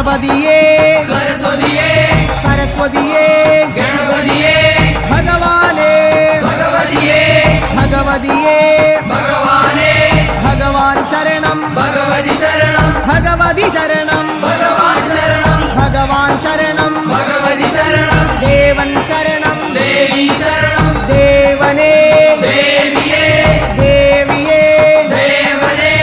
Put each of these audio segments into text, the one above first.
ഗണപതിയേ സരസ്വതിയേ സരസ്വതിയേ ഗണപതിയേ ഭഗവാനേ ഭഗവതിയേ ഭഗവതിയേ ഭഗവാനേ ഭഗവാൻ ശരണം ഭഗവതി ശരണം ഭഗവതി ശരണം ഭഗവാൻ ശരണം ഭഗവാൻ ശരണം ഭഗവതി ശരണം ദേവൻ ശരണം ദേവി ശരണം ദേവനേ ദേവിയേ ദേവിയേ ദേവനേ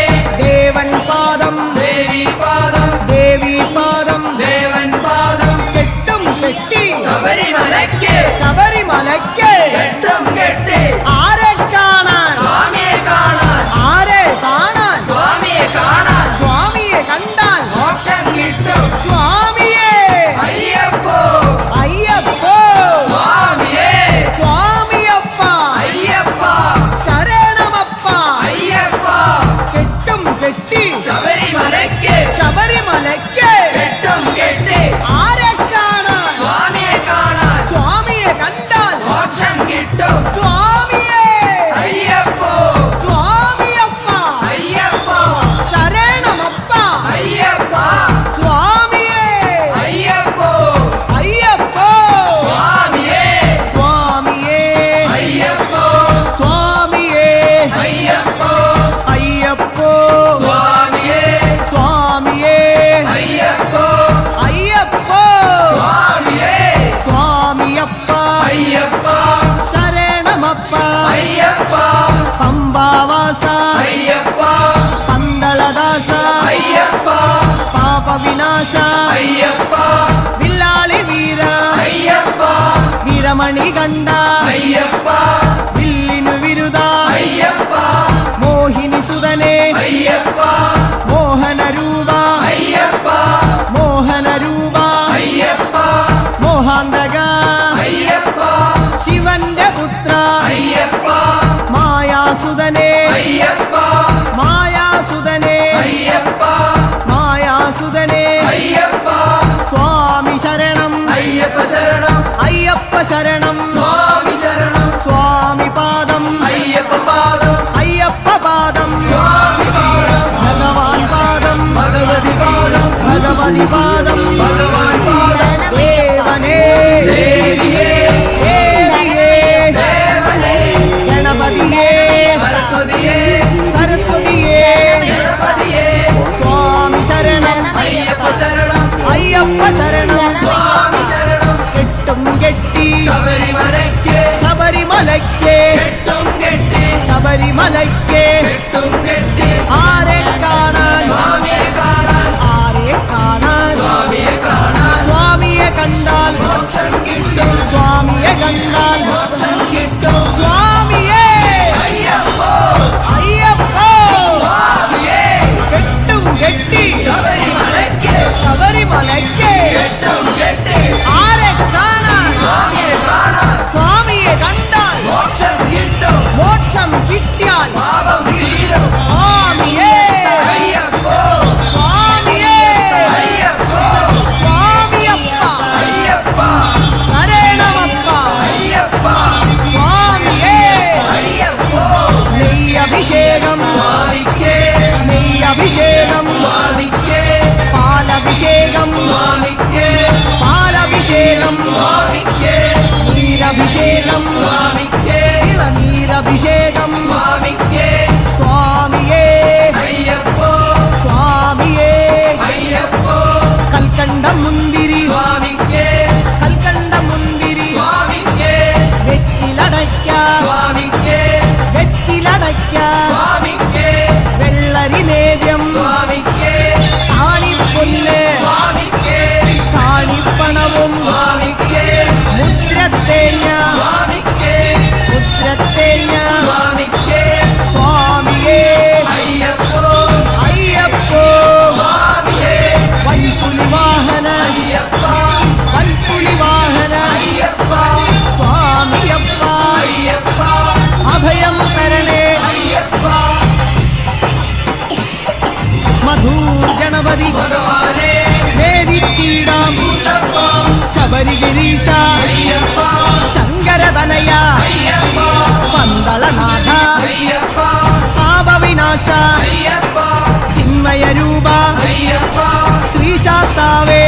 ദേവൻ പാദം ദേവി പാദം ദേവി പാദം ദേവൻ പാദം കെട്ടും കെട്ടി ശബരിമലയ്ക്ക് ശബരിമലയ്ക്ക് കെട്ടും കെട്ടി ആരെ കാണാൻ സ്വാമിയെ കാണാൻ ആരെ കാണാൻ സ്വാമിയെ കാണാൻ സ്വാമിയെ കണ്ടാൽ മോക്ഷം കിട്ടും സ്വാമിയേ അയ്യപ്പോ അയ്യപ്പോ സ്വാമിയേ സ്വാമിയപ്പ അയ്യപ്പ ശരണമപ്പ അയ്യപ്പ കെട്ടും കെട്ടി ശബരിമലയ്ക്ക് ശബരിമലയ്ക്ക് കെട്ടും കെട്ടി ആരെ കാണാൻ സ്വാമിയെ കാണാൻ സ്വാമിയെ കണ്ടാൽ മോക്ഷം കിട്ടും സ്വാമിയേ അയ്യപ്പോ സ്വാമിയപ്പ അയ്യപ്പ ശരണമപ്പ അയ്യപ്പ സ്വാമിയേ അയ്യപ്പോ അയ്യപ്പോ സ്വാമിയേ സ്വാമിയേ അയ്യപ്പോ സ്വാമിയേ അയ്യപ്പോ അയ്യപ്പോ സ്വാമിയേ സ്വാമിയേ അയ്യപ്പോ അയ്യപ്പോ സ്വാമിയേ സ്വാമിയപ്പ അയ്യപ്പ ശരണമപ്പ അയ്യപ്പ പമ്പാവാസ അയ്യപ്പ പന്തളദാസ അയ്യപ്പ പാപവിനാശ അയ്യപ്പ വില്ലാളി വീര അയ്യപ്പ വീരമണി കണ്ട അയ്യപ്പ വില്ലിനു വിരുദ അയ്യപ്പ മോഹിനി സുതനേ അയ്യപ്പ മോഹനരൂപ അയ്യപ്പ മോഹനരൂപ അയ്യപ്പ മോഹാന്തക അയ്യപ്പ ശിവന്റെ പുത്ര അയ്യപ്പ മായാസുതനേ അയ്യപ്പ മായാസുതനേ അയ്യപ്പ മായാസുതനേ അയ്യപ്പ സ്വാമി ശരണം അയ്യപ്പ ശരണം അയ്യപ്പ ശരണം സ്വാമി ശരണം സ്വാമി പാദം അയ്യപ്പ പാദം അയ്യപ്പ പാദം സ്വാമി പാദം ഭഗവാൻ പാദം ഭഗവതി പാദം ഭഗവതി പാദം ഭഗവാൻ പാദം ദേവനേ ദേവിയേ ദേവിയേ ദേവനേ ഗണപതിയേ സരസ്വതിയേ സരസ്വതിയേ ഗണപതിയേ സ്വാമി ശരണം അയ്യപ്പ ശരണം അയ്യപ്പ ശരണം സ്വാമി ശരണം കെട്ടും കെട്ടി ശബരിമലയ്ക്ക് ശബരിമലയ്ക്ക് കെട്ടും കെട്ടി ശബരിമലയ്ക്ക് കെട്ടും കെട്ടി ആരെ കാണാൻ സ്വാമിയെ കാണാൻ ആരെ കാണാൻ സ്വാമിയെ കാണാൻ സ്വാമിയെ കണ്ടാൽ മോക്ഷം കിട്ടും സ്വാമിയെ കണ്ടാൽ മോക്ഷം കിട്ടും സ്വാമിയേ അയ്യപ്പോ അയ്യപ്പോ സ്വാമിയേ കെട്ടും കെട്ടി ശബരിമലയ്ക്ക് ശബരിമലയ്ക്ക് കെട്ടും കെട്ടി ആരെ കാണാൻ സ്വാമിയെ കാണാൻ സ്വാമിയെ കണ്ടാൽ മോക്ഷം കിട്ടും മോക്ഷം കിട്ടിയാൽ പാപം തീരും സ്വാമിയേ അയ്യപ്പോ സ്വാമിയേ അയ്യപ്പോ സ്വാമിയപ്പ അയ്യപ്പ ശരണമപ്പ അയ്യപ്പ സ്വാമിയേ അയ്യപ്പോ നെയ്യഭിഷേകം സ്വാമിക്ക് നെയ്യഭിഷേകം സ്വാമിക്ക് പാലഭിഷേകം സ്വാമിക്ക് പാലഭിഷേകം സ്വാമിക്ക് നീരഭിഷേകം സ്വാമിക്ക് ഇളനീരഭിഷേകം സ്വാമിക്ക് സ്വാമിയേ അയ്യപ്പോ സ്വാമിയേ അയ്യപ്പോ കൽക്കണ്ട മുന്തിരി സ്വാമിക്ക് കൽക്കണ്ട മുന്തിരി സ്വാമിക്ക് വെറ്റിലടയ്ക്ക സ്വാമിക്ക് വെറ്റിലടയ്ക്ക സ്വാമിക്ക് വെള്ളരി നേദ്യം സ്വാമിക്ക് കാണിപ്പൊന്ന് സ്വാമിക്ക് കാണിപ്പണവും സ്വാമിക്ക് മുദ്രത്തേഞ്ഞ സ്വാമിക്ക് മുദ്രത്തേഞ്ഞ സ്വാമിക്ക് സ്വാമിയേ അയ്യപ്പോ അയ്യപ്പോ സ്വാമിയേ വൻപുലി വാഹന അയ്യപ്പ വൻപുലി വാഹന അയ്യപ്പ സ്വാമിയപ്പ അയ്യപ്പ അഭയം തരണേ അയ്യപ്പ മധൂർ ഗണപതി ഭഗവാനേ വേദിച്ചിടാം കൂട്ടപ്പ ശബരിഗിരീശ അയ്യപ്പ ശങ്കരതനയ അയ്യപ്പ പന്തളനാഥ അയ്യപ്പ പാപവിനാശ അയ്യപ്പ ചിന്മയ രൂപ അയ്യപ്പ ശ്രീശാസ്താവേ